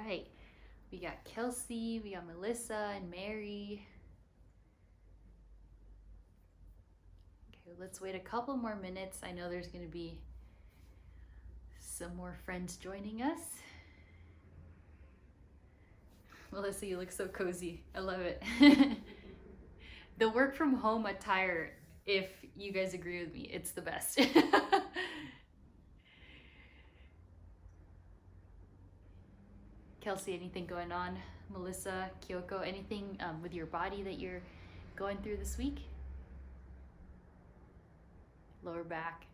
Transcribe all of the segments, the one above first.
right. We got Kelsey, we got Melissa and Mary. Okay, let's wait a couple more minutes. I know there's going to be some more friends joining us. Melissa, you look so cozy. I love it. The work from home attire, if you guys agree with me, it's the best. Kelsey, anything going on? Melissa, Kyoko, anything with your body that you're going through this week? Lower back.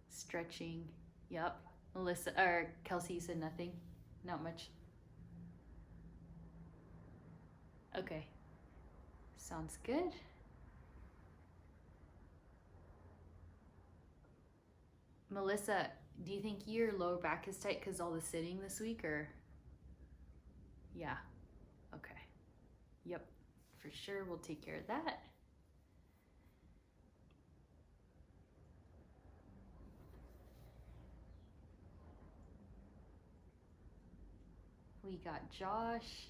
Stretching. Yep. Melissa, or Kelsey, you said nothing? Not much? Okay. Sounds good. Melissa, do you think your lower back is tight because all the sitting this week, or? Yeah. Okay. Yep. For sure, we'll take care of that. We got Josh.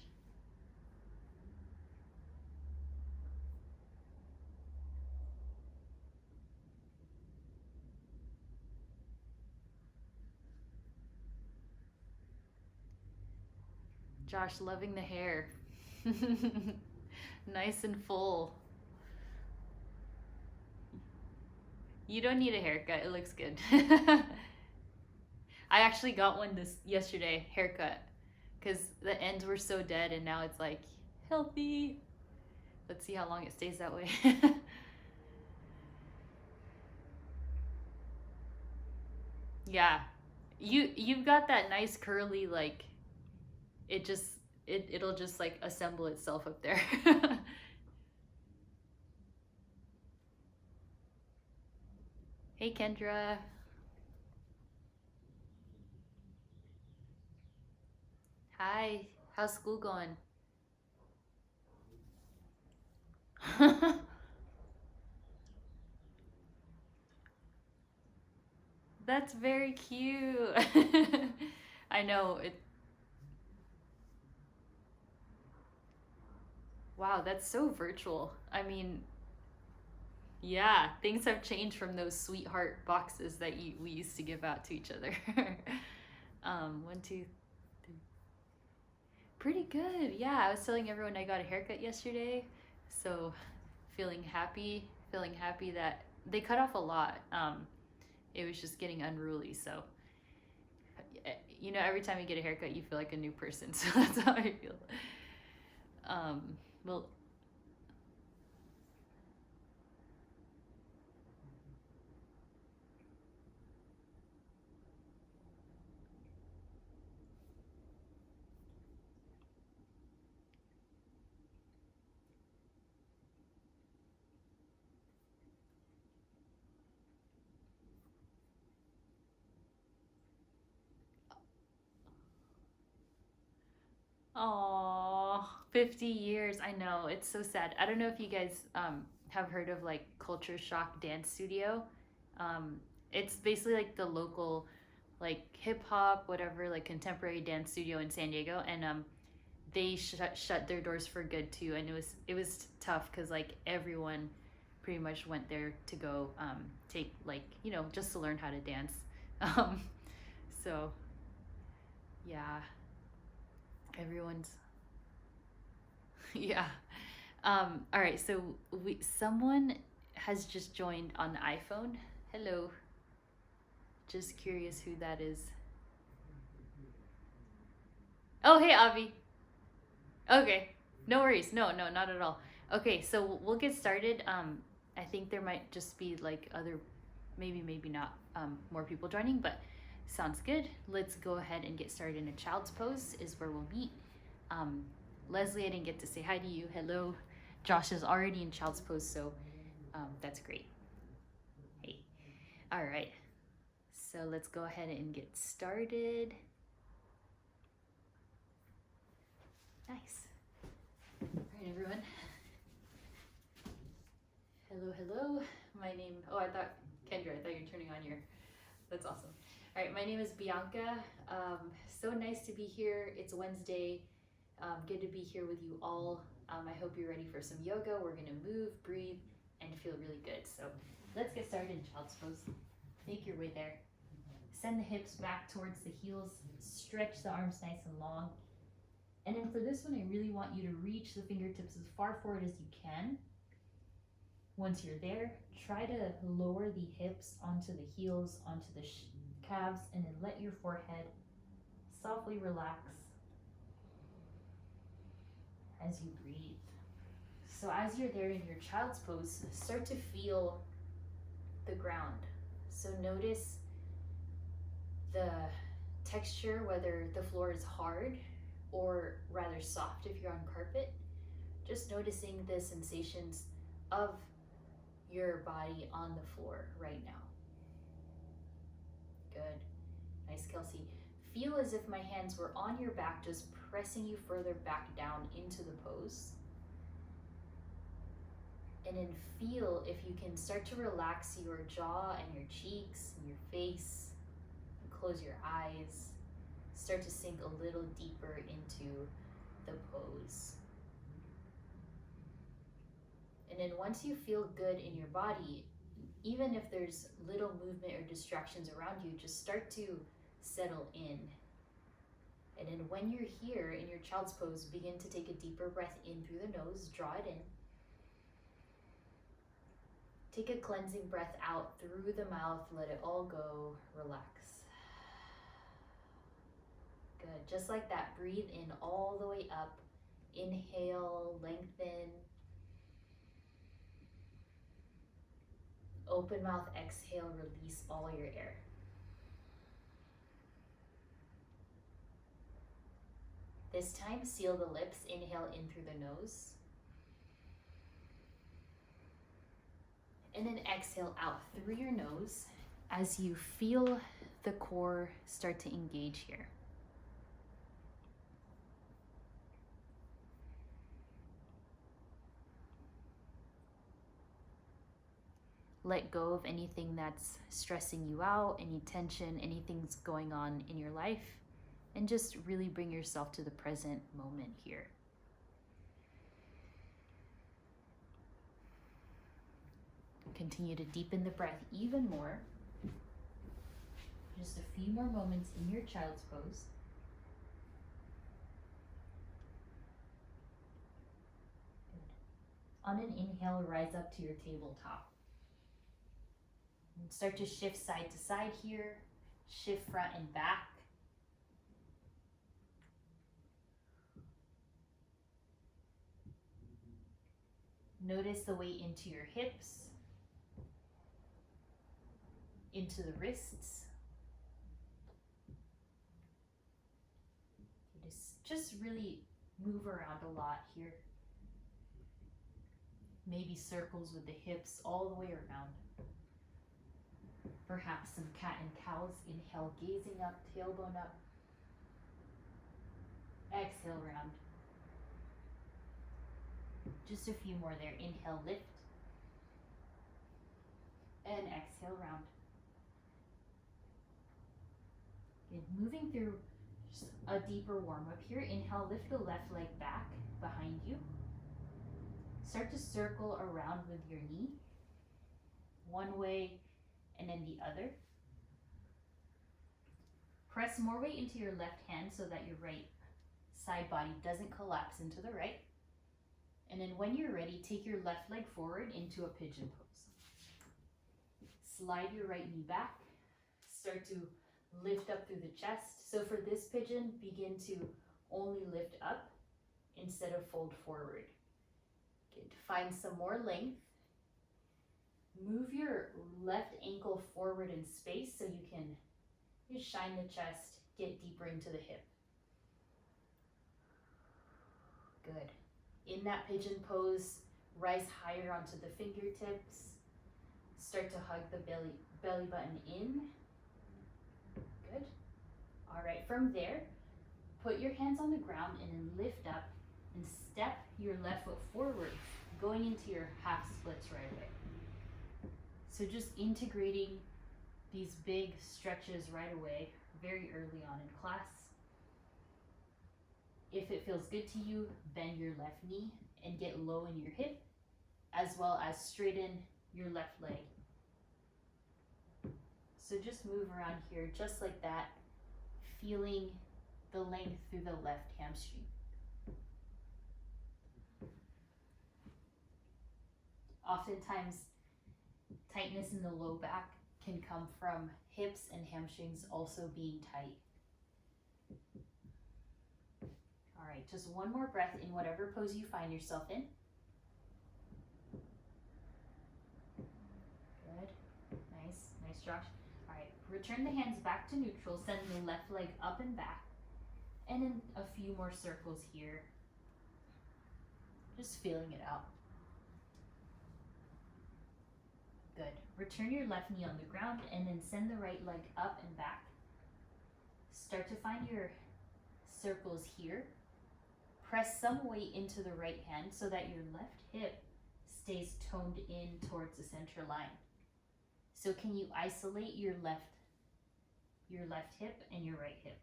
Josh, loving the hair. Nice and full. You don't need a haircut. It looks good. I actually got one yesterday, haircut, because the ends were so dead, and now it's like healthy. Let's see how long it stays that way. Yeah, you've got that nice curly, like it'll just like assemble itself up there. Hey Kendra. Hi. How's school going? That's very cute. I know it. Wow, that's so virtual. I mean, yeah, things have changed from those sweetheart boxes that we used to give out to each other. One, two, three. Pretty good. Yeah, I was telling everyone I got a haircut yesterday, so feeling happy that they cut off a lot. It was just getting unruly. So, every time you get a haircut, you feel like a new person. So that's how I feel. Well, oh, 50 years. I know. It's so sad. I don't know if you guys have heard of like Culture Shock Dance Studio. It's basically like the local like hip hop, whatever, like contemporary dance studio in San Diego, and they shut their doors for good too. And it was tough because like everyone pretty much went there to go take like just to learn how to dance. Um, so yeah, everyone's yeah. All right, so someone has just joined on the iPhone. Hello. Just curious who that is. Oh, hey, Avi. Okay. No worries. No, no, not at all. Okay, so we'll get started. I think there might just be like other, maybe not, more people joining, but sounds good. Let's go ahead and get started in a child's pose is where we'll meet. Um, Leslie, I didn't get to say hi to you. Hello. Josh is already in child's pose, so that's great. Hey. All right. So let's go ahead and get started. Nice. All right, everyone. Hello, hello. My name, I thought, Kendra, I thought you were turning on your, that's awesome. All right, my name is Bianca. So nice to be here. It's Wednesday. Good to be here with you all. I hope you're ready for some yoga. We're gonna move, breathe, and feel really good. So let's get started in child's pose. Make your way there. Send the hips back towards the heels. Stretch the arms nice and long. And then for this one, I really want you to reach the fingertips as far forward as you can. Once you're there, try to lower the hips onto the heels, onto the calves, and then let your forehead softly relax as you breathe. So as you're there in your child's pose, start to feel the ground. So notice the texture, whether the floor is hard or rather soft if you're on carpet. Just noticing the sensations of your body on the floor right now. Good. Nice, Kelsey. Feel as if my hands were on your back, just pressing you further back down into the pose. And then feel if you can start to relax your jaw and your cheeks and your face. Close your eyes. Start to sink a little deeper into the pose. And then once you feel good in your body, even if there's little movement or distractions around you, just start to settle in. And then when you're here in your child's pose, begin to take a deeper breath in through the nose, draw it in. Take a cleansing breath out through the mouth, let it all go, relax. Good, just like that, breathe in all the way up. Inhale, lengthen. Open mouth, exhale, release all your air. This time, seal the lips, inhale in through the nose. And then exhale out through your nose as you feel the core start to engage here. Let go of anything that's stressing you out, any tension, anything's going on in your life, and just really bring yourself to the present moment here. Continue to deepen the breath even more. Just a few more moments in your child's pose. Good. On an inhale, rise up to your tabletop. And start to shift side to side here, shift front and back. Notice the weight into your hips, into the wrists. Just really move around a lot here. Maybe circles with the hips all the way around. Perhaps some cat and cows. Inhale, gazing up, tailbone up. Exhale, round. Just a few more there. Inhale, lift. And exhale, round. Good. Moving through just a deeper warm-up here. Inhale, lift the left leg back behind you. Start to circle around with your knee. One way and then the other. Press more weight into your left hand so that your right side body doesn't collapse into the right. And then when you're ready, take your left leg forward into a pigeon pose. Slide your right knee back. Start to lift up through the chest. So for this pigeon, begin to only lift up instead of fold forward. Good. Find some more length. Move your left ankle forward in space so you can just shine the chest, get deeper into the hip. Good. In that pigeon pose, rise higher onto the fingertips. Start to hug the belly button in. Good. All right, from there, put your hands on the ground and then lift up and step your left foot forward, going into your half splits right away. So just integrating these big stretches right away, very early on in class. If it feels good to you, bend your left knee and get low in your hip, as well as straighten your left leg. So just move around here just like that, feeling the length through the left hamstring. Oftentimes, tightness in the low back can come from hips and hamstrings also being tight. All right, just one more breath in whatever pose you find yourself in. Good, nice Josh. All right, return the hands back to neutral, send the left leg up and back, and then a few more circles here. Just feeling it out. Good. Return your left knee on the ground and then send the right leg up and back. Start to find your circles here. Press some weight into the right hand so that your left hip stays toned in towards the center line. So can you isolate your left hip and your right hip?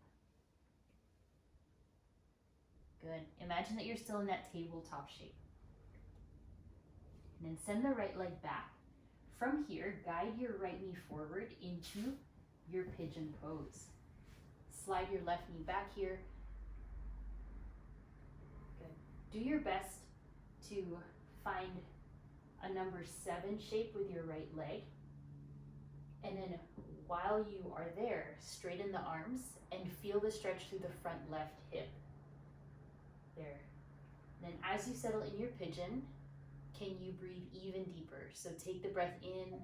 Good. Imagine that you're still in that tabletop shape. And then send the right leg back. From here, guide your right knee forward into your pigeon pose. Slide your left knee back here. Good. Do your best to find a number 7 shape with your right leg. And then while you are there, straighten the arms and feel the stretch through the front left hip. There. Then as you settle in your pigeon, can you breathe even deeper? So take the breath in.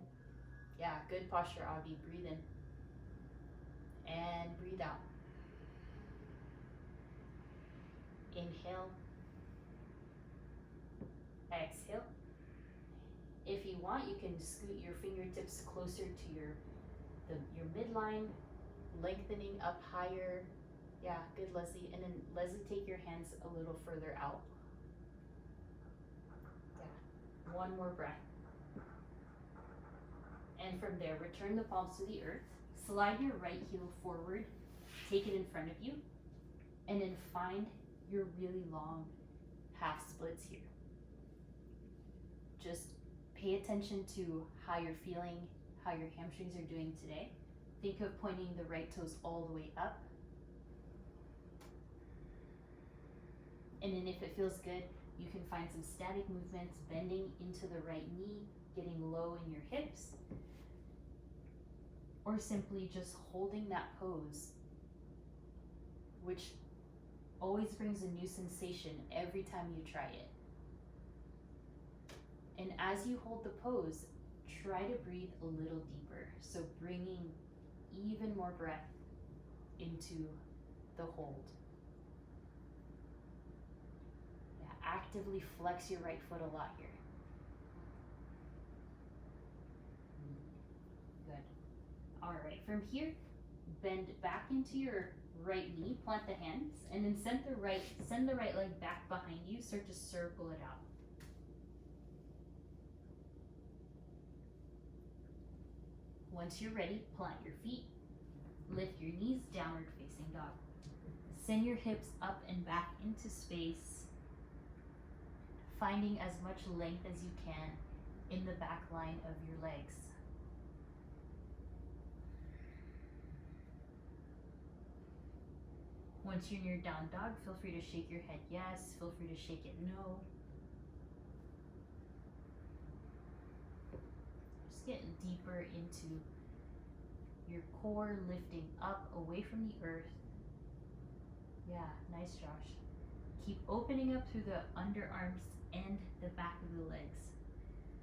Yeah, good posture, Avi. Breathe in. And breathe out. Inhale. Exhale. If you want, you can scoot your fingertips closer to your midline, lengthening up higher. Yeah, good, Leslie. And then Leslie, take your hands a little further out. Yeah, one more breath. And from there, return the palms to the earth. Slide your right heel forward, take it in front of you, and then find your really long half splits here. Just pay attention to how you're feeling, how your hamstrings are doing today. Think of pointing the right toes all the way up. And then if it feels good, you can find some static movements, bending into the right knee, getting low in your hips, or simply just holding that pose, which always brings a new sensation every time you try it. And as you hold the pose, try to breathe a little deeper. So bringing even more breath into the hold. Yeah, actively flex your right foot a lot here. Good. All right, from here, bend back into your right knee, plant the hands, and then send the right leg back behind you, start to circle it out. Once you're ready, plant your feet, lift your knees, downward facing dog. Send your hips up and back into space, finding as much length as you can in the back line of your legs. Once you're in your down dog, feel free to shake your head yes, feel free to shake it no. Just get deeper into your core, lifting up away from the earth. Yeah, nice, Josh. Keep opening up through the underarms and the back of the legs.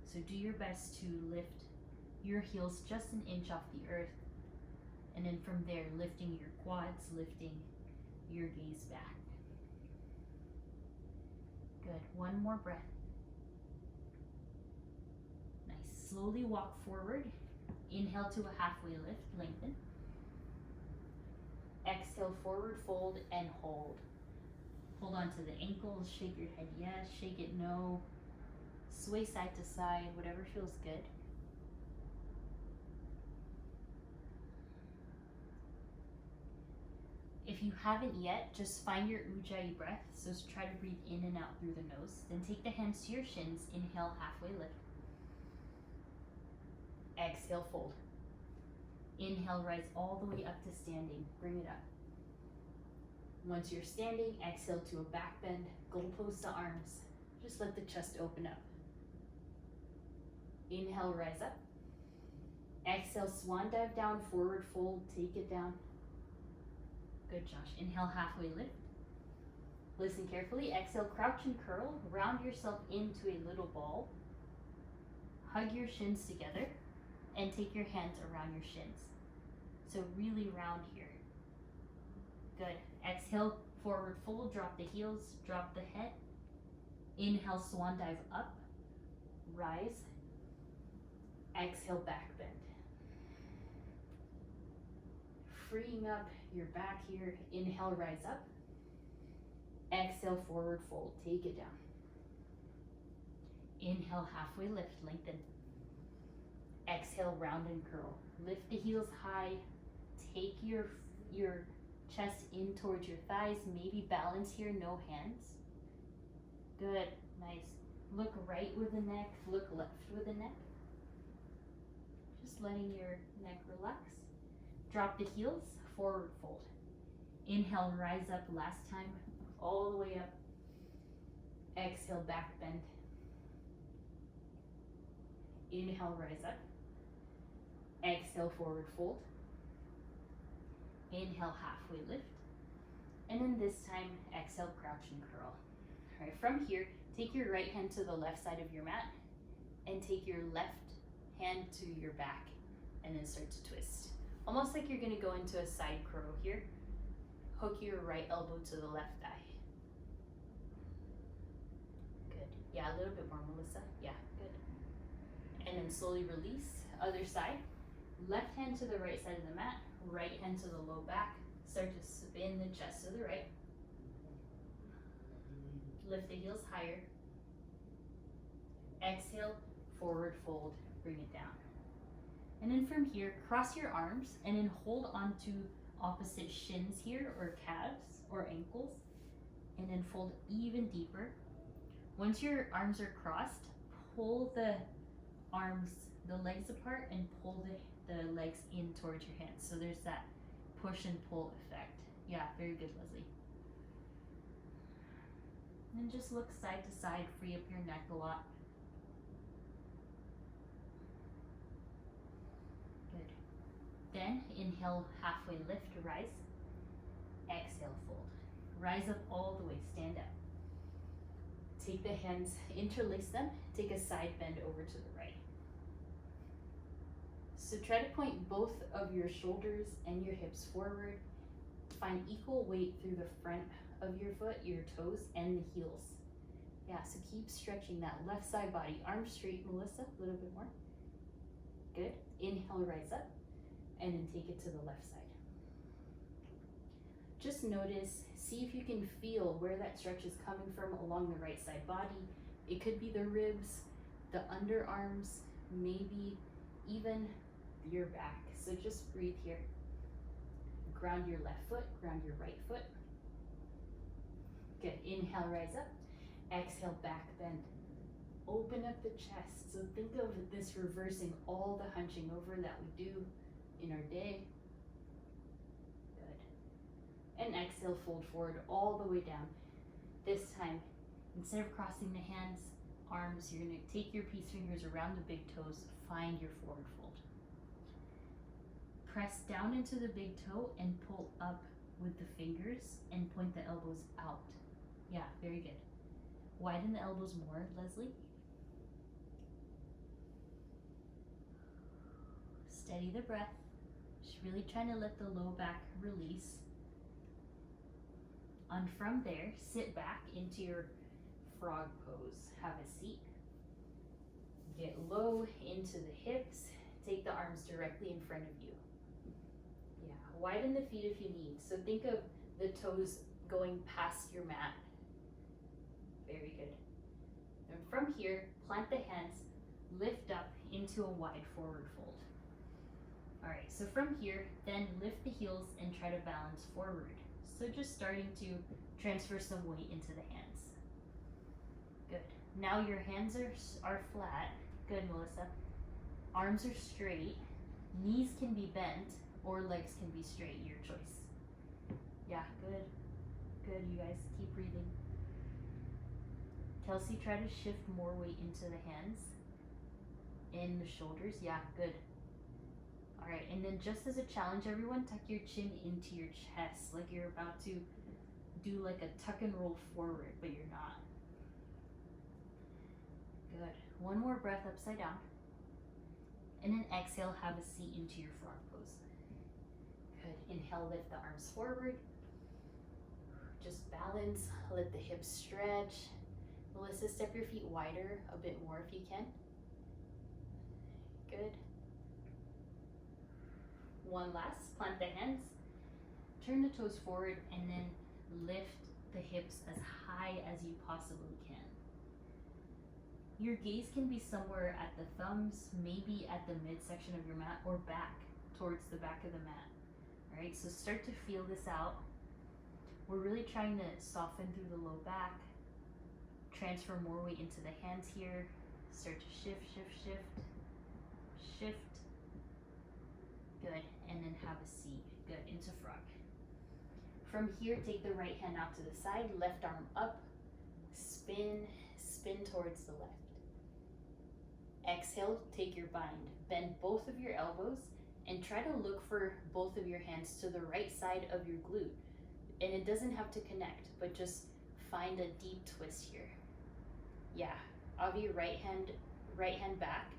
So do your best to lift your heels just an inch off the earth. And then from there, lifting your quads, lifting your gaze back. Good, one more breath. Nice, slowly walk forward. Inhale to a halfway lift, lengthen. Exhale, forward fold and hold. Hold on to the ankles, shake your head yes, shake it no. Sway side to side, whatever feels good. If you haven't yet, just find your ujjayi breath. So try to breathe in and out through the nose. Then take the hands to your shins. Inhale, halfway lift. Exhale, fold. Inhale, rise all the way up to standing. Bring it up. Once you're standing, exhale to a back bend. Goalpost the arms. Just let the chest open up. Inhale, rise up. Exhale, swan dive down, forward fold, take it down. Good, Josh. Inhale, halfway lift. Listen carefully. Exhale, crouch and curl. Round yourself into a little ball. Hug your shins together and take your hands around your shins. So really round here. Good. Exhale, forward fold, drop the heels, drop the head. Inhale, swan dive up, rise. Exhale, back bend. Freeing up your back here. Inhale, rise up. Exhale, forward fold, take it down. Inhale, halfway lift, lengthen. Exhale, round and curl. Lift the heels high. Take your chest in towards your thighs. Maybe balance here, no hands. Good, nice. Look right with the neck, look left with the neck. Just letting your neck relax. Drop the heels, forward fold. Inhale, rise up last time, all the way up. Exhale, back bend. Inhale, rise up. Exhale, forward fold. Inhale, halfway lift. And then this time, exhale, crouch and curl. All right, from here, take your right hand to the left side of your mat and take your left hand to your back and then start to twist. Almost like you're gonna go into a side crow here. Hook your right elbow to the left thigh. Good. Yeah, a little bit more, Melissa. Yeah, good. And then slowly release. Other side. Left hand to the right side of the mat. Right hand to the low back. Start to spin the chest to the right. Lift the heels higher. Exhale, forward fold, bring it down. And then from here, cross your arms and then hold onto opposite shins here, or calves or ankles, and then fold even deeper. Once your arms are crossed, pull the arms, the legs apart, and pull the legs in towards your hands. So there's that push and pull effect. Yeah, very good, Leslie. And then just look side to side, free up your neck a lot. Good. Then inhale, halfway lift, rise. Exhale, fold. Rise up all the way, stand up. Take the hands, interlace them, take a side bend over to the right. So try to point both of your shoulders and your hips forward. Find equal weight through the front of your foot, your toes, and the heels. Yeah, so keep stretching that left side body. Arms straight, Melissa, a little bit more. Good. Inhale, rise up, and then take it to the left side. Just notice, see if you can feel where that stretch is coming from along the right side body. It could be the ribs, the underarms, maybe even your back. So just breathe here. Ground your left foot, ground your right foot. Good. Inhale, rise up. Exhale, back bend. Open up the chest. So think of this reversing all the hunching over that we do in our day. Good. And exhale, fold forward all the way down. This time, instead of crossing the hands, arms, you're going to take your peace fingers around the big toes, find your forward fold. Press down into the big toe and pull up with the fingers and point the elbows out. Yeah, very good. Widen the elbows more, Leslie. Steady the breath. Just really trying to let the low back release. And from there, sit back into your frog pose. Have a seat. Get low into the hips. Take the arms directly in front of you. Yeah, widen the feet if you need. So think of the toes going past your mat. Very good. And from here, plant the hands, lift up into a wide forward fold. All right, so from here, then lift the heels and try to balance forward. So just starting to transfer some weight into the hands. Good. Now your hands are flat. Good, Melissa. Arms are straight. Knees can be bent or legs can be straight, your choice. Yeah, good. Good, you guys. Keep breathing. Kelsey, try to shift more weight into the hands. In the shoulders. Yeah, good. Alright, and then just as a challenge, everyone, tuck your chin into your chest like you're about to do like a tuck and roll forward, but you're not. Good. One more breath upside down. And then exhale, have a seat into your frog pose. Good. Inhale, lift the arms forward. Just balance, let the hips stretch. Melissa, step your feet wider a bit more if you can. Good. One last, plant the hands, turn the toes forward, and then lift the hips as high as you possibly can. Your gaze can be somewhere at the thumbs, maybe at the midsection of your mat, or back, towards the back of the mat. All right, so start to feel this out. We're really trying to soften through the low back, transfer more weight into the hands here, start to shift, shift, shift, shift. Good, and then have a seat. Good, into frog. From here, take the right hand out to the side, left arm up, spin, spin towards the left. Exhale, take your bind. Bend both of your elbows and try to look for both of your hands to the right side of your glute. And it doesn't have to connect, but just find a deep twist here. Yeah, Avi, right hand back,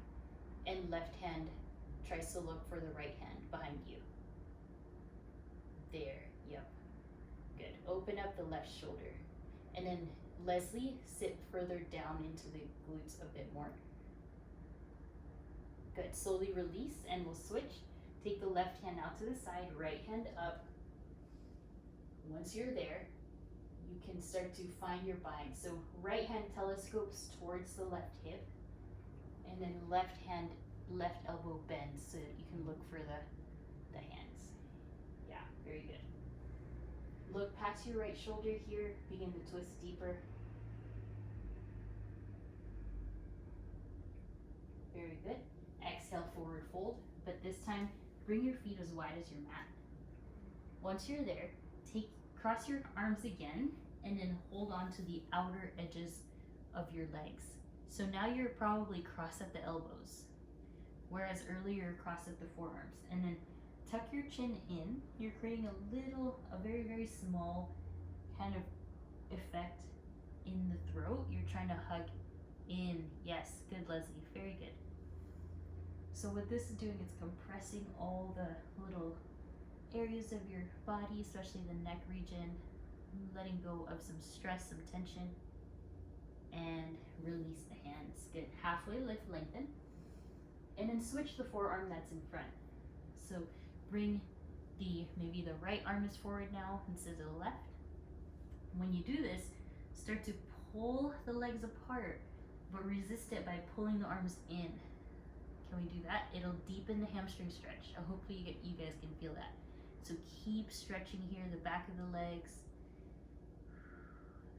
and left hand tries to look for the right hand behind you. There, yep. Good. Open up the left shoulder. And then Leslie, sit further down into the glutes a bit more. Good. Slowly release and we'll switch. Take the left hand out to the side, right hand up. Once you're there, you can start to find your bind. So right hand telescopes towards the left hip, and then left hand, left elbow bends so that you can look for the hands. Yeah, very good. Look past your right shoulder here, begin to twist deeper. Very good. Exhale, forward fold, but this time bring your feet as wide as your mat. Once you're there, cross your arms again and then hold on to the outer edges of your legs. So now you're probably crossed at the elbows, whereas earlier you're crossed at the forearms. And then tuck your chin in. You're creating a very, very small kind of effect in the throat. You're trying to hug in. Yes, good, Leslie, very good. So what this is doing is compressing all the little areas of your body, especially the neck region, letting go of some stress, some tension, and release the hands. Good. Halfway lift, lengthen, and then switch the forearm that's in front. So bring maybe the right arm is forward now instead of the left. When you do this, start to pull the legs apart, but resist it by pulling the arms in. Can we do that? It'll deepen the hamstring stretch. Hopefully you guys can feel that. So keep stretching here, the back of the legs.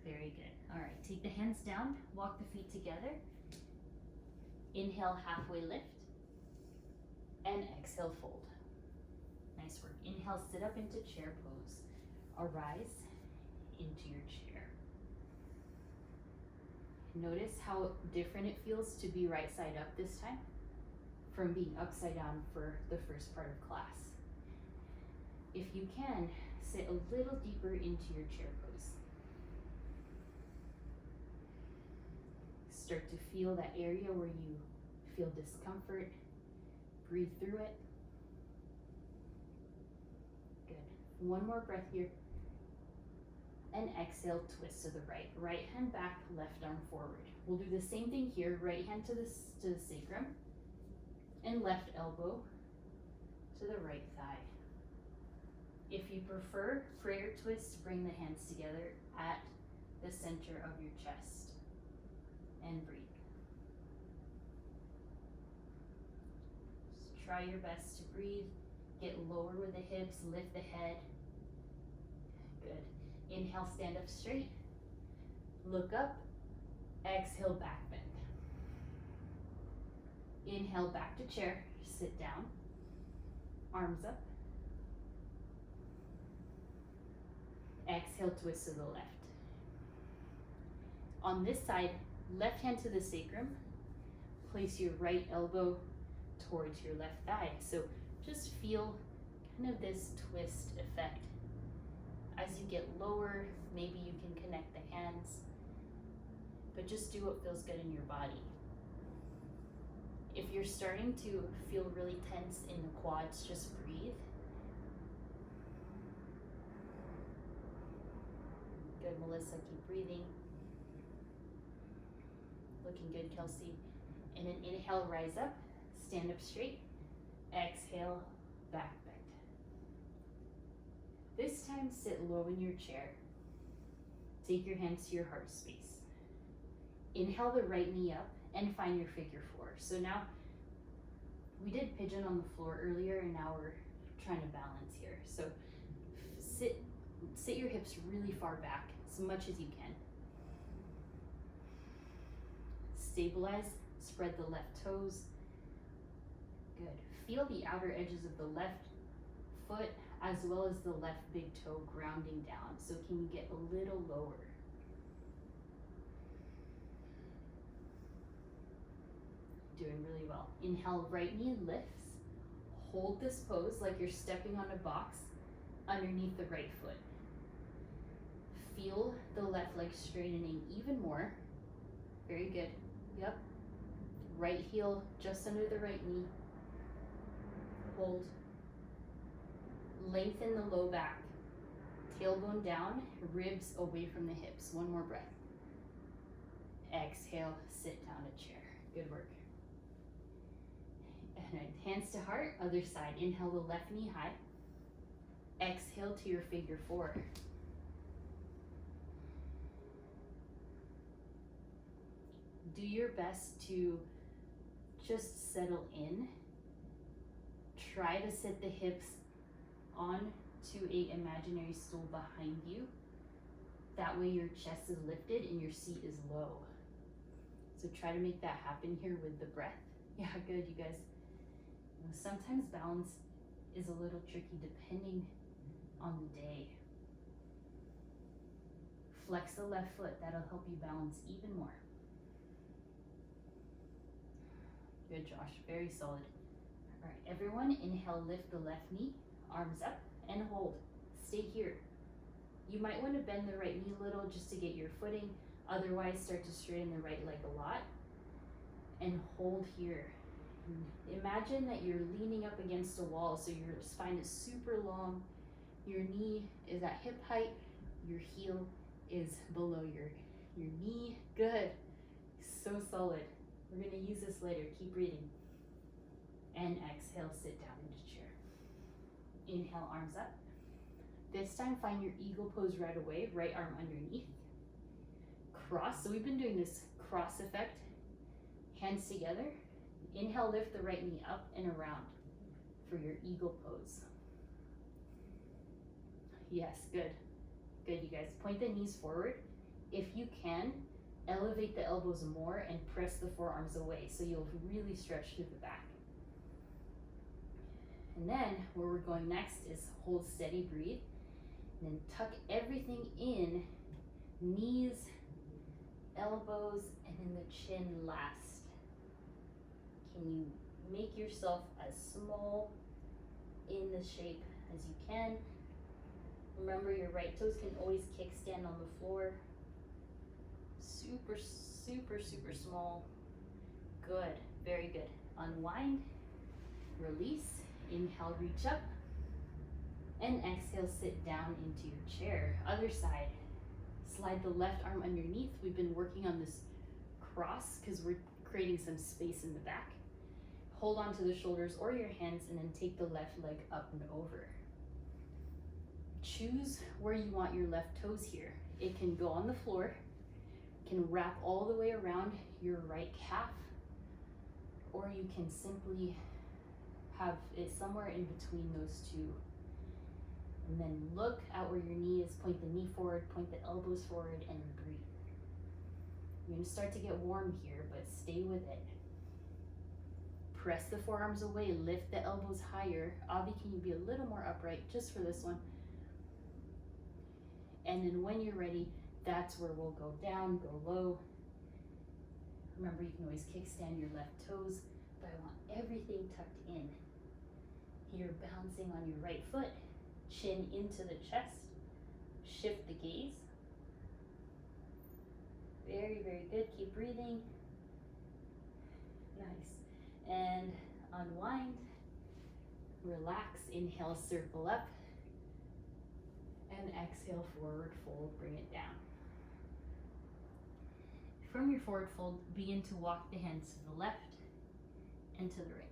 Very good. All right, take the hands down, walk the feet together. Inhale, halfway lift, and exhale, fold. Nice work. Inhale, sit up into chair pose. Arise into your chair. Notice how different it feels to be right side up this time from being upside down for the first part of class. If you can, sit a little deeper into your chair pose. Start to feel that area where you feel discomfort. Breathe through it. Good. One more breath here. And exhale, twist to the right. Right hand back, left arm forward. We'll do the same thing here. Right hand to the sacrum. And left elbow to the right thigh. If you prefer, prayer twist, bring the hands together at the center of your chest. And breathe. Just try your best to breathe. Get lower with the hips, lift the head. good. Inhale, stand up straight. Look up. Exhale, back bend. Inhale, back to chair. Sit down. Arms up. Exhale, twist to the left. On this side, left hand to the sacrum. Place your right elbow towards your left thigh. So just feel kind of this twist effect. As you get lower, maybe you can connect the hands, but just do what feels good in your body. If you're starting to feel really tense in the quads, just breathe. Good, Melissa, keep breathing. Looking good, Kelsey. And then inhale, rise up, stand up straight. Exhale, back bend. This time, sit low in your chair. Take your hands to your heart space. Inhale the right knee up and find your figure four. So now, we did pigeon on the floor earlier, and now we're trying to balance here. So sit your hips really far back, as much as you can. Stabilize, spread the left toes. Good. Feel the outer edges of the left foot as well as the left big toe grounding down. So can you get a little lower? Doing really well. Inhale, right knee lifts. Hold this pose like you're stepping on a box underneath the right foot. Feel the left leg straightening even more. Very good. Yep. Right heel just under the right knee. Hold. Lengthen the low back. Tailbone down, ribs away from the hips. One more breath. Exhale, sit down to chair. Good work. And hands to heart, other side. Inhale the left knee high. Exhale to your figure four. Do your best to just settle in. Try to sit the hips onto a imaginary stool behind you. That way your chest is lifted and your seat is low. So try to make that happen here with the breath. Yeah, good, you guys. Sometimes balance is a little tricky depending on the day. Flex the left foot, that'll help you balance even more. Good, Josh, very solid. All right, everyone, inhale, lift the left knee, arms up, and hold. Stay here. You might want to bend the right knee a little just to get your footing. Otherwise, start to straighten the right leg a lot. And hold here. Imagine that you're leaning up against a wall, so your spine is super long. Your knee is at hip height. Your heel is below your knee. Good. So solid. We're going to use this later. Keep breathing. And exhale, sit down into chair. Inhale, arms up. This time, find your eagle pose right away. Right arm underneath. Cross. So we've been doing this cross effect. Hands together. Inhale, lift the right knee up and around for your eagle pose. Yes, good. Good, you guys. Point the knees forward. If you can, elevate the elbows more and press the forearms away so you'll really stretch through the back. And then where we're going next is hold steady, breathe, and then tuck everything in, knees, elbows, and then the chin last. Can you make yourself as small in the shape as you can? Remember, your right toes can always kickstand on the floor. Super, super, super small. Good, very good. Unwind, release, inhale, reach up, and exhale, sit down into your chair. Other side, slide the left arm underneath. We've been working on this cross because we're creating some space in the back. Hold on to the shoulders or your hands and then take the left leg up and over. Choose where you want your left toes here. It can go on the floor, can wrap all the way around your right calf, or you can simply have it somewhere in between those two And then look at where your knee is, point the knee forward, point the elbows forward, and breathe. You're gonna start to get warm here, but stay with it. Press the forearms away, lift the elbows higher. Avi, can you be a little more upright just for this one? And then when you're ready, that's where we'll go down, go low. Remember, you can always kickstand your left toes, but I want everything tucked in. Here, bouncing on your right foot, chin into the chest, shift the gaze. Very, very good, keep breathing. Nice, and unwind, relax, inhale, circle up, and exhale, forward fold, bring it down. From your forward fold, begin to walk the hands to the left and to the right.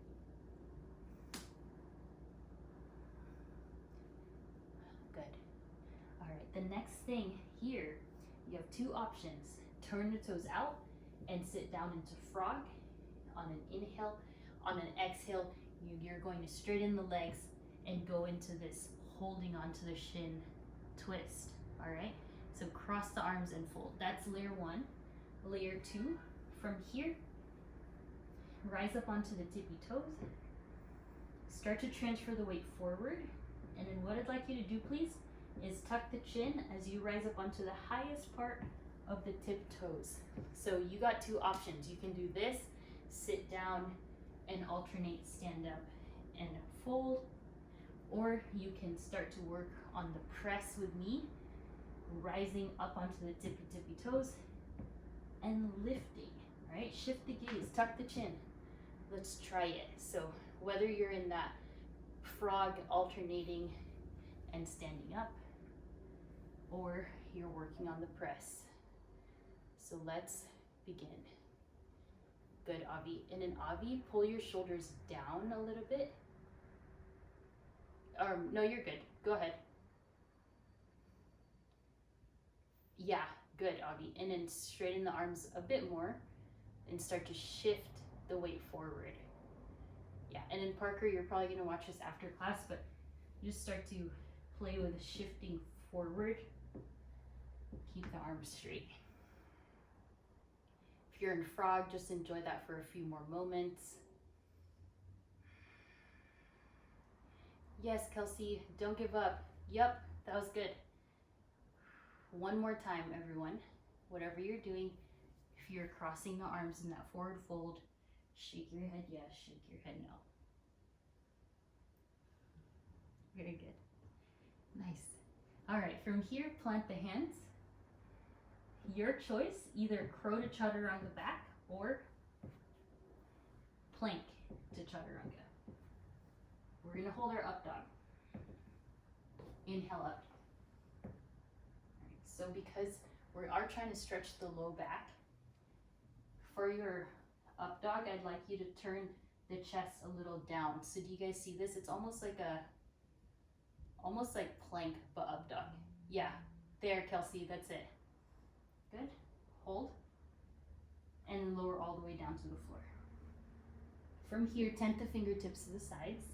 Good. All right, the next thing here, you have two options. Turn the toes out and sit down into frog on an inhale. On an exhale, you're going to straighten the legs and go into this holding onto the shin twist, all right? So cross the arms and fold. That's layer one. Layer two, from here, rise up onto the tippy toes. Start to transfer the weight forward. And then what I'd like you to do, please, is tuck the chin as you rise up onto the highest part of the tip toes. So you got two options. You can do this, sit down and alternate stand up and fold, or you can start to work on the press with me, rising up onto the tippy toes and lifting, right? Shift the gaze, tuck the chin. Let's try it. So whether you're in that frog alternating and standing up, or you're working on the press. So let's begin. Good, Avi. And in Avi, pull your shoulders down a little bit. No, you're good. Go ahead. Yeah, good, Avi. And then straighten the arms a bit more and start to shift the weight forward. Yeah, and then Parker, you're probably gonna watch this after class, but just start to play with shifting forward. Keep the arms straight. If you're in frog, just enjoy that for a few more moments. Yes, Kelsey, don't give up. Yep, that was good. One more time, everyone. Whatever you're doing, if you're crossing the arms in that forward fold, shake your head yes, shake your head no. Very good. Nice. All right, from here, plant the hands. Your choice, either crow to chaturanga back or plank to chaturanga. We're gonna hold our up dog. Inhale up. All right, so because we are trying to stretch the low back, for your up dog, I'd like you to turn the chest a little down. So do you guys see this? It's almost like plank, but up dog. Yeah, there, Kelsey, that's it. Good, hold, and lower all the way down to the floor. From here, tent the fingertips to the sides.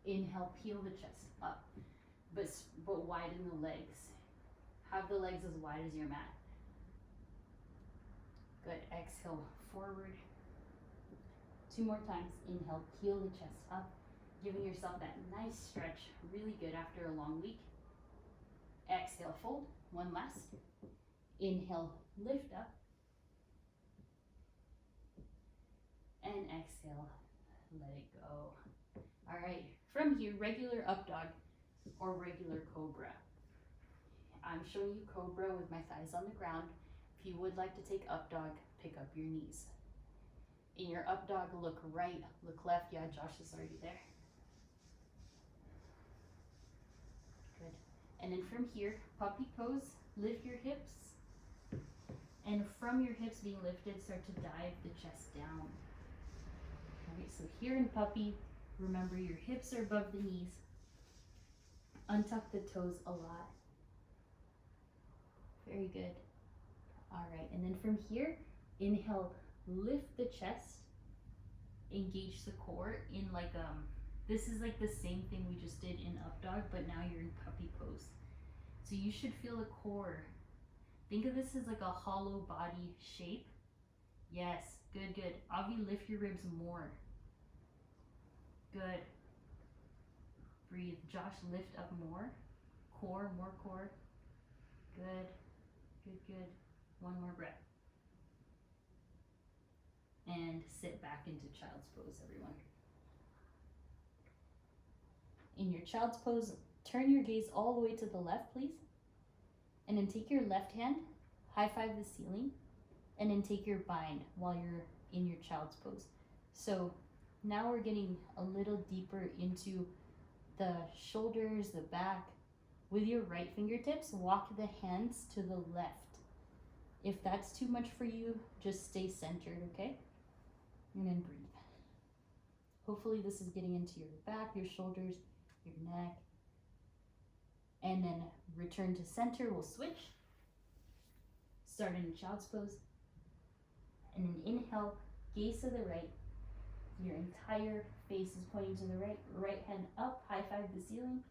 Inhale, peel the chest up, but widen the legs. Have the legs as wide as your mat. Good, exhale, forward. Two more times, inhale, peel the chest up, giving yourself that nice stretch, really good after a long week. Exhale, fold, one last. Inhale, lift up. And exhale, let it go. All right, from here, regular up dog or regular cobra. I'm showing you cobra with my thighs on the ground. If you would like to take up dog, pick up your knees. In your up dog, look right, look left. Yeah, Josh is already there. Good. And then from here, puppy pose, lift your hips. And from your hips being lifted, start to dive the chest down. All right, so here in puppy, remember your hips are above the knees. Untuck the toes a lot. Very good. All right, and then from here, inhale, lift the chest, engage the core in like, this is like the same thing we just did in up dog. dog, but now you're in puppy pose. So you should feel the core. Think of this as like a hollow body shape. Yes, good, good. Avi, lift your ribs more. Good. Breathe. Josh, lift up more. Core, more core. Good, good, good. One more breath. And sit back into child's pose, everyone. In your child's pose, turn your gaze all the way to the left, please. And then take your left hand, high five the ceiling, and then take your bind while you're in your child's pose. So now we're getting a little deeper into the shoulders, the back. With your right fingertips, walk the hands to the left. If that's too much for you, just stay centered, okay? And then breathe. Hopefully this is getting into your back, your shoulders, your neck. And then return to center, we'll switch. Start in child's pose. And then inhale, gaze to the right. Your entire face is pointing to the right. Right hand up, high five the ceiling.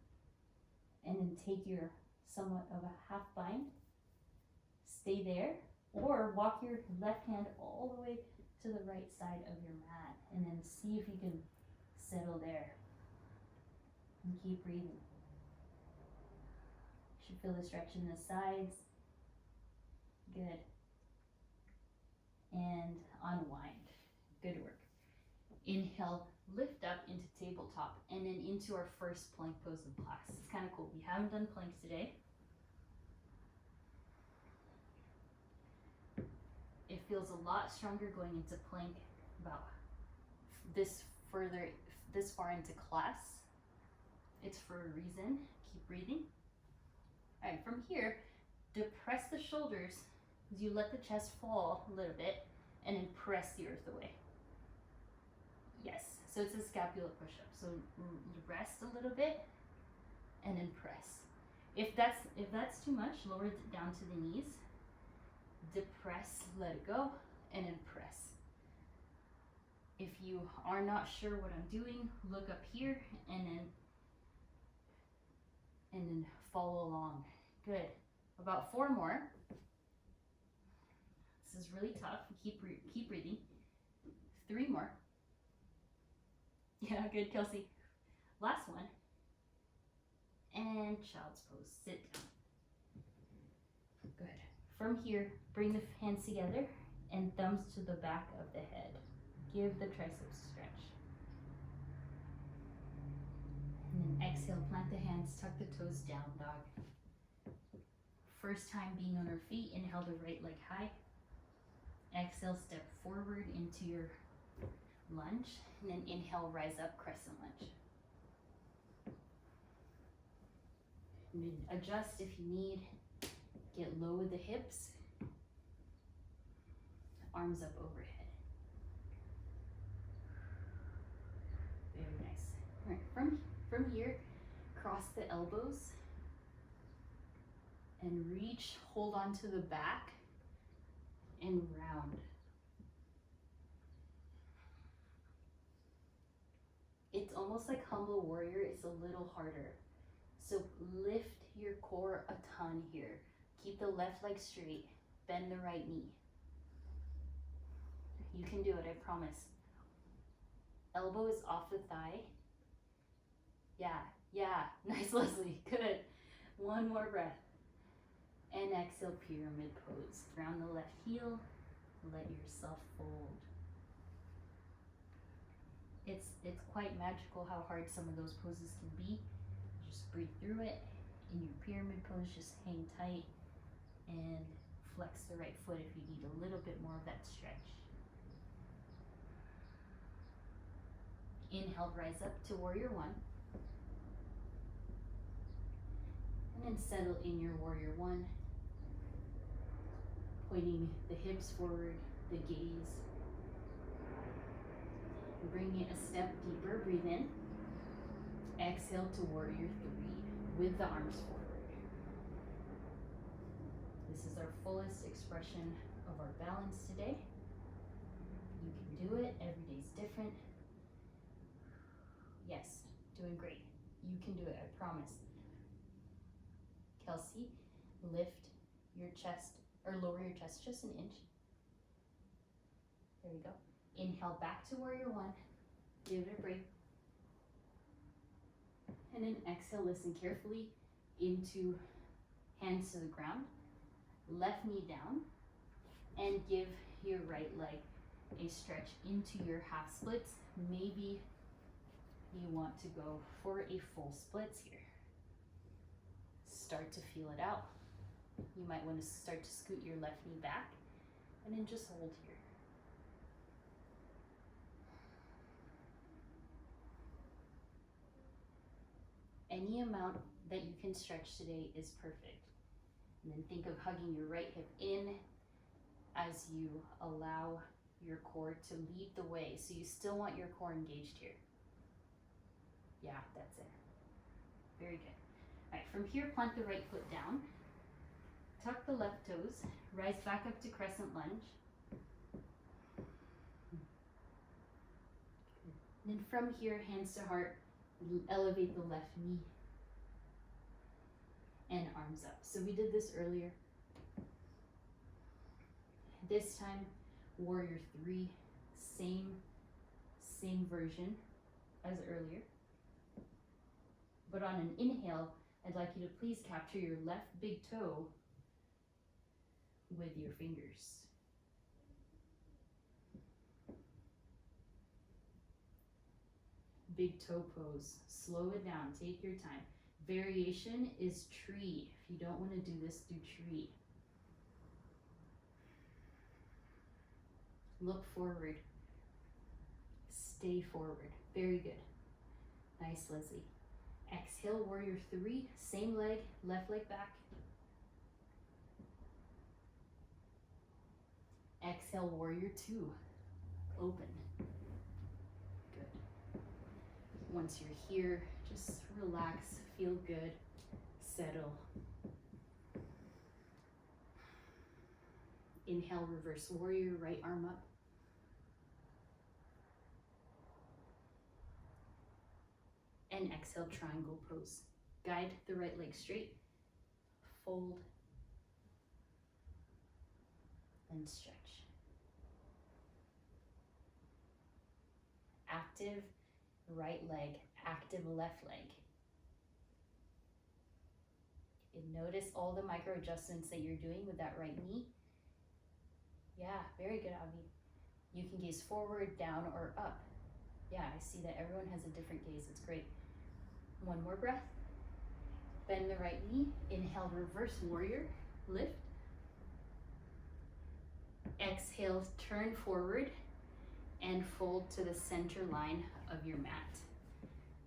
And then take your somewhat of a half bind. Stay there. Or walk your left hand all the way to the right side of your mat. And then see if you can settle there. And keep breathing. Should feel the stretch in the sides. Good. And unwind. Good work. Inhale, lift up into tabletop and then into our first plank pose of class. It's kind of cool. We haven't done planks today. It feels a lot stronger going into plank about this far into class. It's for a reason. Keep breathing. All right, from here, depress the shoulders as you let the chest fall a little bit and then press the earth away. Yes, so it's a scapular push-up. So rest a little bit and then press. If that's too much, lower it down to the knees. Depress, let it go, and then press. If you are not sure what I'm doing, look up here and then follow along. Good. About 4 more. This is really tough. Keep breathing. 3 more. Yeah, good, Kelsey. Last one. And child's pose. Sit down. Good. From here, bring the hands together and thumbs to the back of the head. Give the triceps a stretch. And then exhale, plant the hands, tuck the toes down, dog. First time being on our feet, inhale the right leg high. Exhale, step forward into your lunge. And then inhale, rise up, crescent lunge. And then adjust if you need. Get low with the hips. Arms up overhead. Very nice. All right, from here, cross the elbows and reach, hold on to the back and round. It's almost like humble warrior, it's a little harder. So lift your core a ton here. Keep the left leg straight, bend the right knee. You can do it, I promise. Elbow is off the thigh. Yeah, nice, Leslie, good. 1 more breath. And exhale, pyramid pose. Ground the left heel, let yourself fold. It's quite magical how hard some of those poses can be. Just breathe through it. In your pyramid pose, just hang tight and flex the right foot if you need a little bit more of that stretch. Inhale, rise up to warrior 1. And then settle in your warrior 1. Pointing the hips forward, the gaze. Bring it a step deeper, breathe in. Exhale to warrior 3 with the arms forward. This is our fullest expression of our balance today. You can do it, every day's different. Yes, doing great. You can do it, I promise. Kelsey, lift your chest, or lower your chest just an inch. There we go. Inhale back to warrior one. Give it a break. And then exhale, listen carefully into hands to the ground, left knee down, and give your right leg a stretch into your half splits. Maybe you want to go for a full splits here. Start to feel it out. You might want to start to scoot your left knee back and then just hold here. Any amount that you can stretch today is perfect. And then think of hugging your right hip in as you allow your core to lead the way. So you still want your core engaged here. Yeah, that's it. Very good. All right, from here, plant the right foot down. Tuck the left toes. Rise back up to crescent lunge. And then from here, hands to heart, elevate the left knee and arms up. So we did this earlier. This time, warrior three, same version as earlier. But on an inhale, I'd like you to please capture your left big toe with your fingers. Big toe pose. Slow it down. Take your time. Variation is tree. If you don't want to do this, do tree. Look forward. Stay forward. Very good. Nice, Leslie. Exhale, warrior three. Same leg, left leg back. Exhale, warrior two. Open. Good. Once you're here, just relax, feel good, settle. Inhale, reverse warrior, right arm up. And exhale, triangle pose. Guide the right leg straight, fold, and stretch. Active right leg, active left leg. And notice all the micro adjustments that you're doing with that right knee. Yeah, very good, Avi. You can gaze forward, down, or up. Yeah, I see that everyone has a different gaze. It's great. One more breath. Bend the right knee. Inhale, reverse warrior. Lift. Exhale, turn forward and fold to the center line of your mat.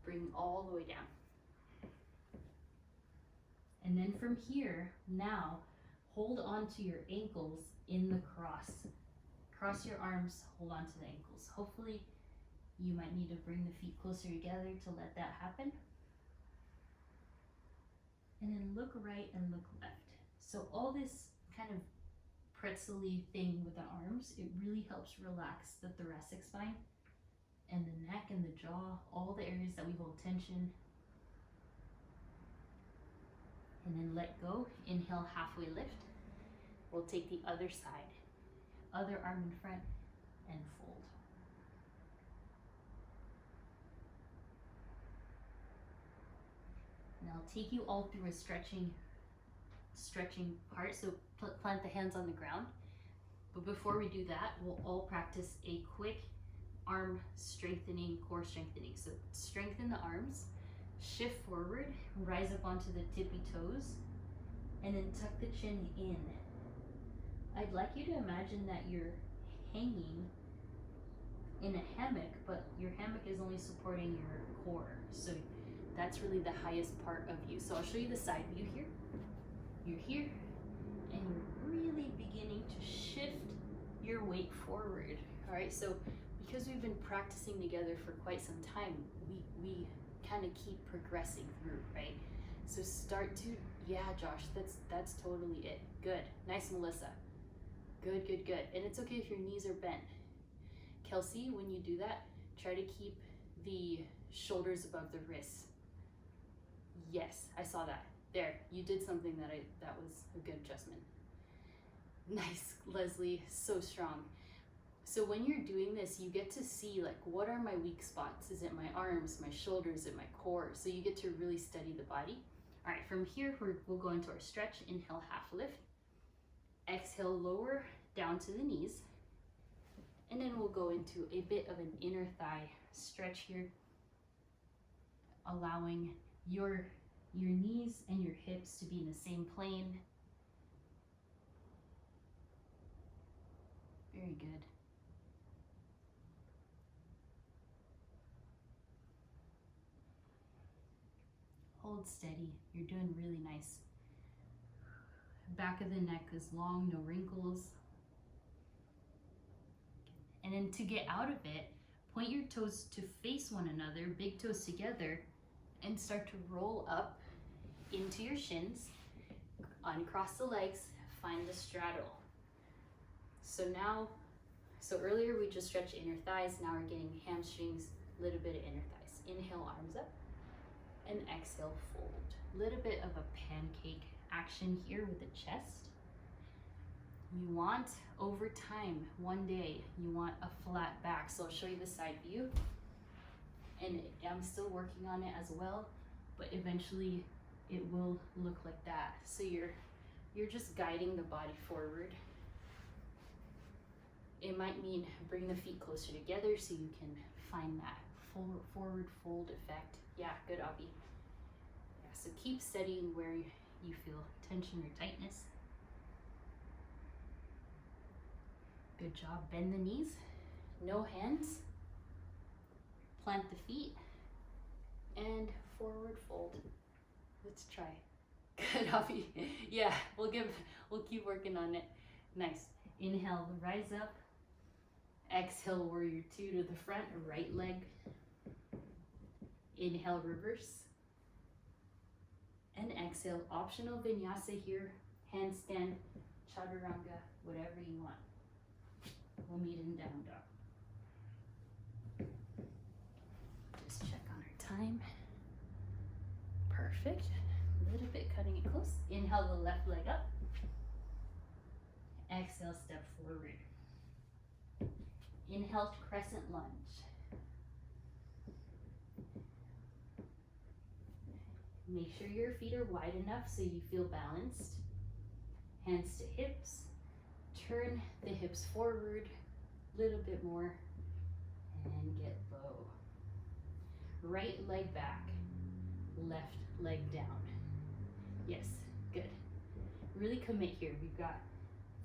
Bring all the way down. And then from here, now hold on to your ankles in the cross. Cross your arms, hold on to the ankles. Hopefully you might need to bring the feet closer together to let that happen. And then look right and look left. So all this kind of pretzel-y thing with the arms, it really helps relax the thoracic spine and the neck and the jaw, all the areas that we hold tension. And then let go. Inhale, halfway lift. We'll take the other side. Other arm in front and fold. And I'll take you all through a stretching part. So plant the hands on the ground. But before we do that, we'll all practice a quick arm strengthening, core strengthening. So strengthen the arms, shift forward, rise up onto the tippy toes, and then tuck the chin in. I'd like you to imagine that you're hanging in a hammock, but your hammock is only supporting your core. So that's really the highest part of you. So I'll show you the side view here. You're here, and you're really beginning to shift your weight forward. All right, so because we've been practicing together for quite some time, we kind of keep progressing through, right? So start to, yeah, Josh, that's totally it. Good, nice, Melissa. Good, good, good. And it's okay if your knees are bent. Kelsey, when you do that, try to keep the shoulders above the wrists. Yes, I saw that. There, you did something that was a good adjustment. Nice, Leslie, so strong. So when you're doing this, you get to see like, what are my weak spots? Is it my arms, my shoulders, is it my core? So you get to really study the body. All right, from here, we'll go into our stretch. Inhale, half lift. Exhale, lower down to the knees. And then we'll go into a bit of an inner thigh stretch here, allowing your knees and your hips to be in the same plane. Very good. Hold steady. You're doing really nice. Back of the neck is long, no wrinkles. And then to get out of it, point your toes to face one another, big toes together, and start to roll up into your shins. Uncross the legs, find the straddle. So earlier we just stretched inner thighs, now we're getting hamstrings, a little bit of inner thighs. Inhale, arms up, and exhale, fold. Little bit of a pancake action here with the chest. You want, over time, one day, you want a flat back. So I'll show you the side view. And I'm still working on it as well, but eventually it will look like that. So you're just guiding the body forward. It might mean bring the feet closer together so you can find that forward fold effect. Yeah, good, Abby. Yeah, so keep steadying where you feel tension or tightness. Good job. Bend the knees, no hands. Plant the feet and forward fold. Let's try. Good, Abby. Yeah, we'll keep working on it. Nice. Inhale, rise up. Exhale, warrior two to the front, right leg. Inhale, reverse. And exhale, optional vinyasa here. Handstand, chaturanga, whatever you want. We'll meet in down dog. Just check on our time. Perfect. A little bit cutting it close. Inhale the left leg up. Exhale, step forward. Inhale, crescent lunge. Make sure your feet are wide enough so you feel balanced. Hands to hips. Turn the hips forward a little bit more and get low. Right leg back, left leg down. Yes, good. Really commit here. We've got,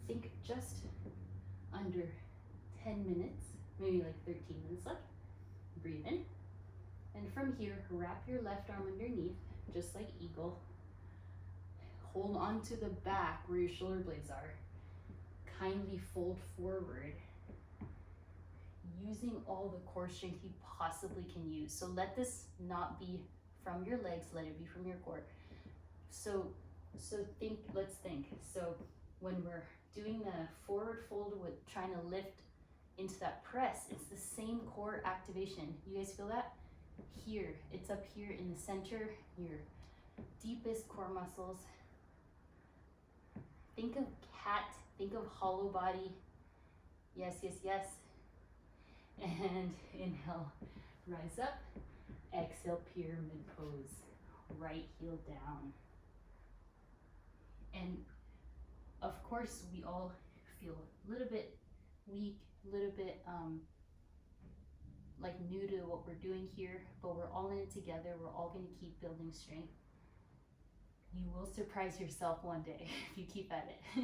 think just under 10 minutes, maybe like 13 minutes left. Breathe in. And from here, wrap your left arm underneath, just like eagle. Hold on to the back where your shoulder blades are. Kindly fold forward, using all the core strength you possibly can use. So let this not be from your legs, let it be from your core. So let's think. So when we're doing the forward fold with trying to lift into that press, it's the same core activation. You guys feel that? Here, it's up here in the center, your deepest core muscles. Think of cat. Think of hollow body. Yes, yes, yes. And inhale, rise up. Exhale, pyramid pose. Right heel down. And of course, we all feel a little bit weak, a little bit like new to what we're doing here, but we're all in it together. We're all gonna keep building strength. You will surprise yourself one day if you keep at it.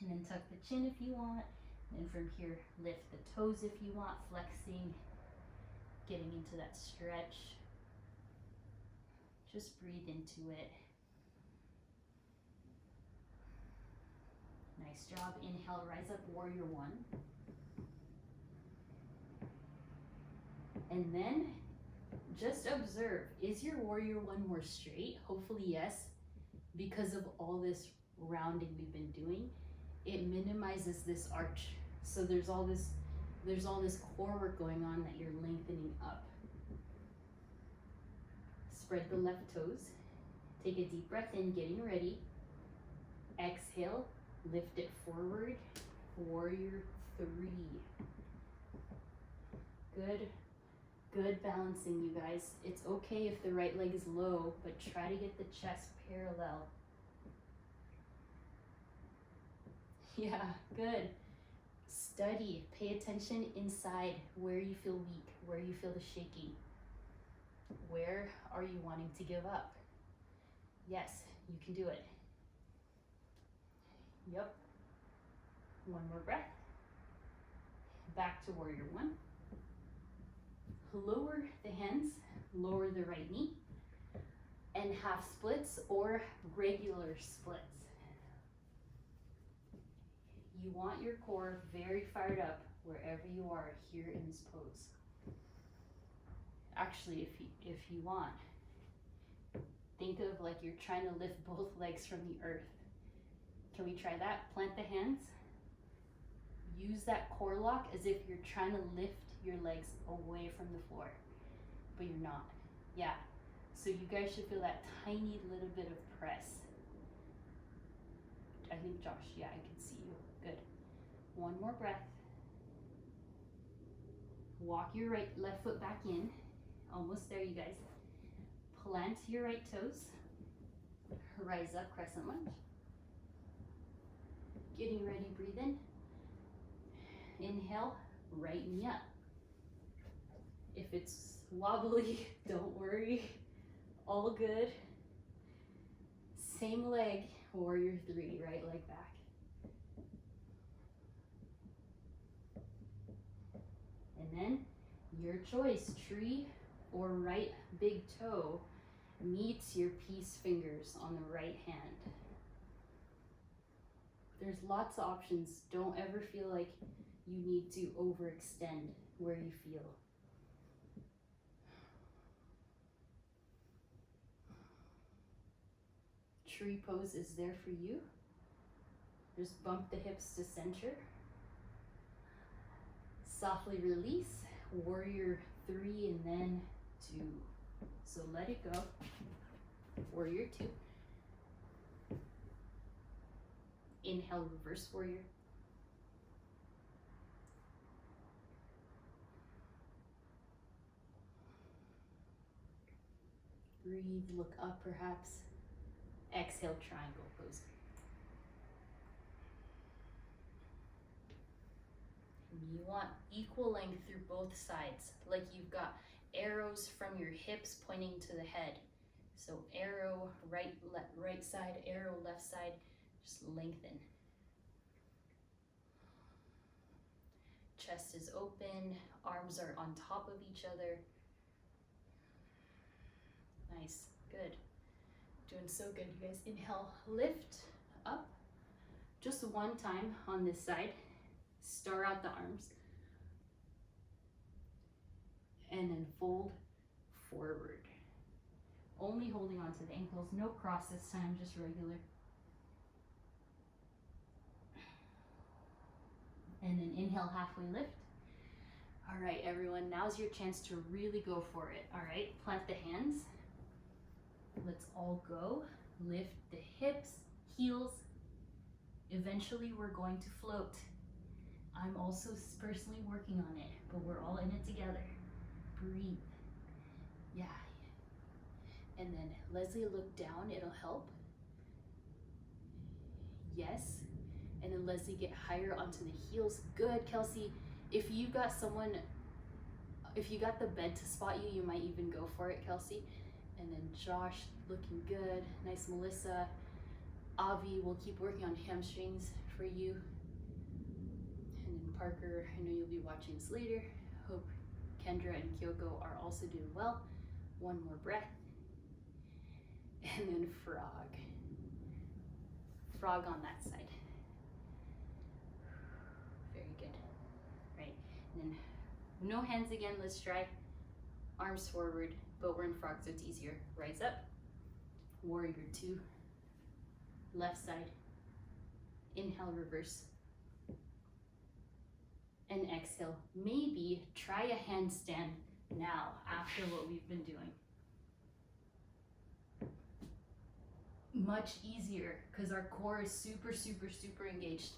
And then tuck the chin if you want. And from here, lift the toes if you want, flexing, getting into that stretch. Just breathe into it. Nice job. Inhale, rise up, warrior one. And then just observe, is your warrior one more straight? Hopefully yes, because of all this rounding we've been doing. It minimizes this arch. So there's all this core work going on that you're lengthening up. Spread the left toes. Take a deep breath in, getting ready. Exhale, lift it forward. Warrior 3. Good. Good balancing, you guys. It's okay if the right leg is low, but try to get the chest parallel. Yeah, good. Study. Pay attention inside where you feel weak, where you feel the shaking. Where are you wanting to give up? Yes, you can do it. Yep. One more breath. Back to warrior 1. Lower the hands, lower the right knee, and half splits or regular splits. You want your core very fired up wherever you are here in this pose. Actually, if you want, think of like you're trying to lift both legs from the earth. Can we try that? Plant the hands. Use that core lock as if you're trying to lift your legs away from the floor, but you're not. Yeah, so you guys should feel that tiny little bit of press. I think Josh, yeah, I can see you. Good. One more breath. Walk your left foot back in. Almost there, you guys. Plant your right toes. Rise up, crescent lunge. Getting ready, breathe in. Inhale, right knee up. If it's wobbly, don't worry. All good. Same leg, warrior 3, right leg back. And then your choice, tree or right big toe meets your peace fingers on the right hand. There's lots of options. Don't ever feel like you need to overextend where you feel. Tree pose is there for you. Just bump the hips to center. Softly release, warrior 3 and then 2. So let it go, warrior 2. Inhale, reverse warrior. Breathe, look up perhaps. Exhale, triangle pose. You want equal length through both sides, like you've got arrows from your hips pointing to the head. So arrow right side, arrow left side, just lengthen. Chest is open, arms are on top of each other. Nice, good. Doing so good, you guys. Inhale, lift up. Just one time on this side. Star out the arms. And then fold forward. Only holding on to the ankles. No cross this time, just regular. And then inhale, halfway lift. All right, everyone, now's your chance to really go for it. All right, plant the hands. Let's all go. Lift the hips, heels. Eventually, we're going to float. I'm also personally working on it, but we're all in it together. Breathe. Yeah. And then Leslie, look down, it'll help. Yes. And then Leslie, get higher onto the heels. Good, Kelsey. If you got the bed to spot you, you might even go for it, Kelsey. And then Josh, looking good. Nice, Melissa. Avi, we'll keep working on hamstrings for you. And then Parker, I know you'll be watching this later. Hope Kendra and Kyoko are also doing well. One more breath. And then frog. Frog on that side. Very good. Right. And then no hands again. Let's try. Arms forward, but we're in frog, so it's easier. Rise up. Warrior 2. Left side. Inhale, reverse. And exhale. Maybe try a handstand now after what we've been doing. much easier because our core is super, super, super engaged.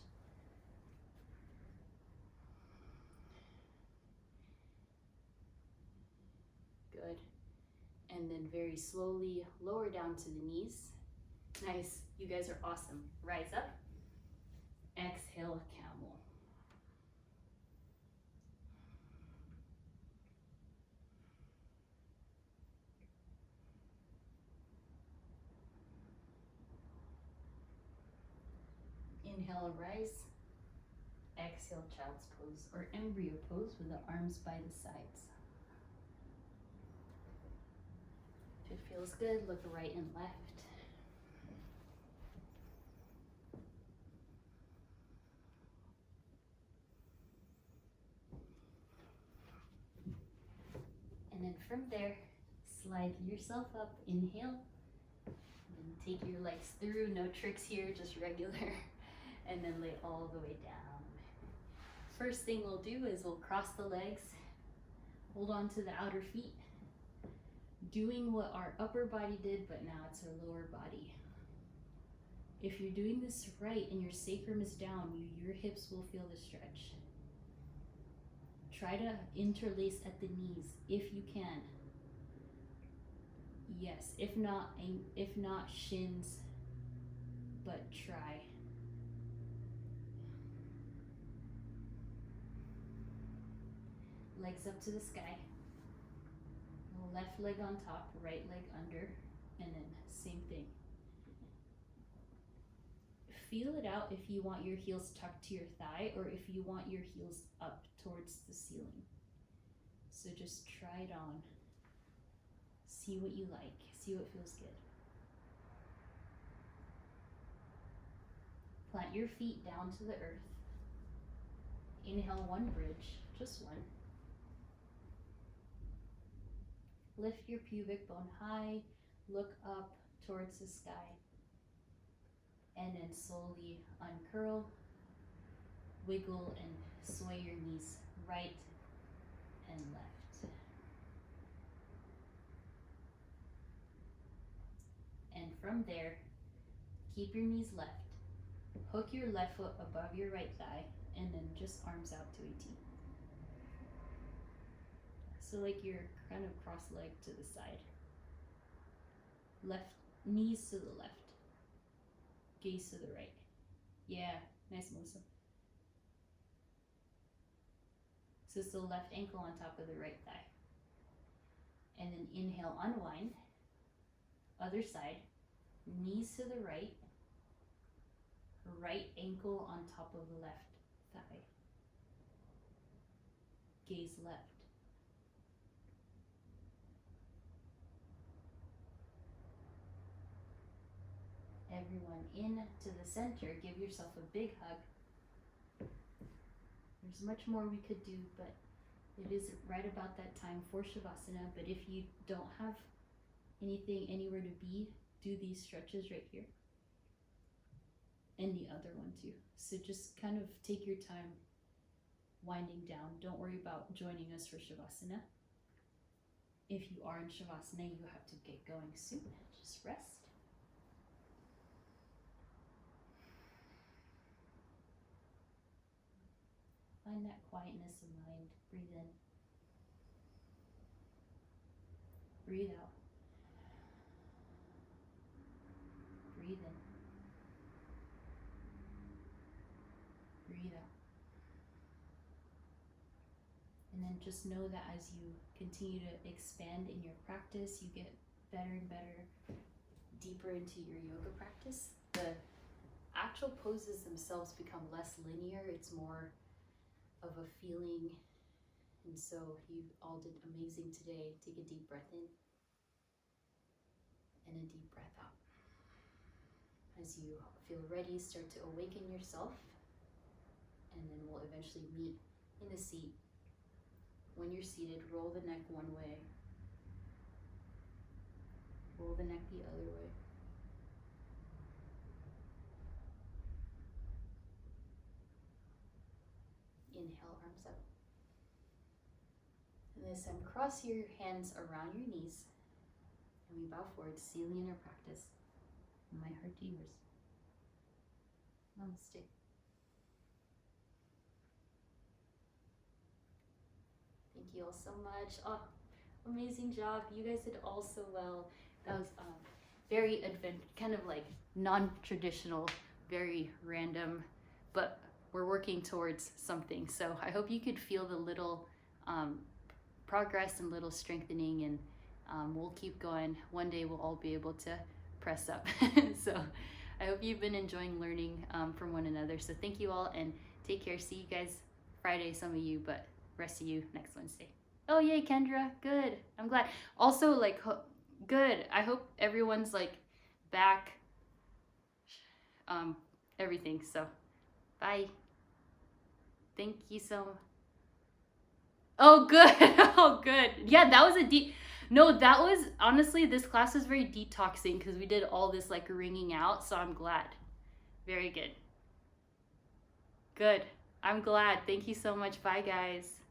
Good. And then very slowly lower down to the knees. Nice. You guys are awesome. Rise up. Exhale, camel. Inhale, rise. Exhale, child's pose or embryo pose with the arms by the sides. If it feels good, look right and left. And then from there, slide yourself up. Inhale. And take your legs through. No tricks here, just regular. And then lay all the way down. First thing we'll do is we'll cross the legs. Hold on to the outer feet. Doing what our upper body did, but now it's our lower body. If you're doing this right and your sacrum is down, your hips will feel the stretch. Try to interlace at the knees if you can. Yes, if not shins, but try. Legs up to the sky. Left leg on top, right leg under, and then same thing. Feel it out if you want your heels tucked to your thigh or if you want your heels up towards the ceiling. So just try it on. See what you like. See what feels good. Plant your feet down to the earth. Inhale, one bridge, just one. Lift your pubic bone high, look up towards the sky, and then slowly uncurl, wiggle, and sway your knees right and left. And from there, keep your knees left. Hook your left foot above your right thigh, and then just arms out to a T. So like you're kind of cross-legged to the side. Left, knees to the left. Gaze to the right. Yeah, nice, Melissa. So it's the left ankle on top of the right thigh. And then inhale, unwind. Other side. Knees to the right. Right ankle on top of the left thigh. Gaze left. Everyone in to the center. Give yourself a big hug. There's much more we could do, but it is right about that time for Shavasana. But if you don't have anything anywhere to be, do these stretches right here. And the other one too. So just kind of take your time winding down. Don't worry about joining us for Shavasana. If you are in Shavasana, you have to get going soon. Just rest. Find that quietness of mind. Breathe in. Breathe out. Breathe in. Breathe out. And then just know that as you continue to expand in your practice, you get better and better, deeper into your yoga practice. The actual poses themselves become less linear. It's more of a feeling. And so you all did amazing today. Take a deep breath in and a deep breath out. As you feel ready, start to awaken yourself, and then we'll eventually meet in a seat. When you're seated, roll the neck one way, roll the neck the other way. Inhale, arms up. And this time, cross your hands around your knees, and we bow forward, sealing in our practice. My heart to yours. Namaste. Thank you all so much. Oh, amazing job. You guys did all so well. That was very kind of like non-traditional, very random, but we're working towards something. So I hope you could feel the little progress and little strengthening, and we'll keep going. One day we'll all be able to press up. So I hope you've been enjoying learning from one another. So thank you all, and take care. See you guys Friday, some of you, but rest of you next Wednesday. Oh yay, Kendra, good. I'm glad. Also, like, good. I hope everyone's like back. Everything. So bye. Thank you so much. Oh, good. Oh, good. Yeah, that was no, that was honestly, this class was very detoxing because we did all this like ringing out. So I'm glad. Very good. Good. I'm glad. Thank you so much. Bye, guys.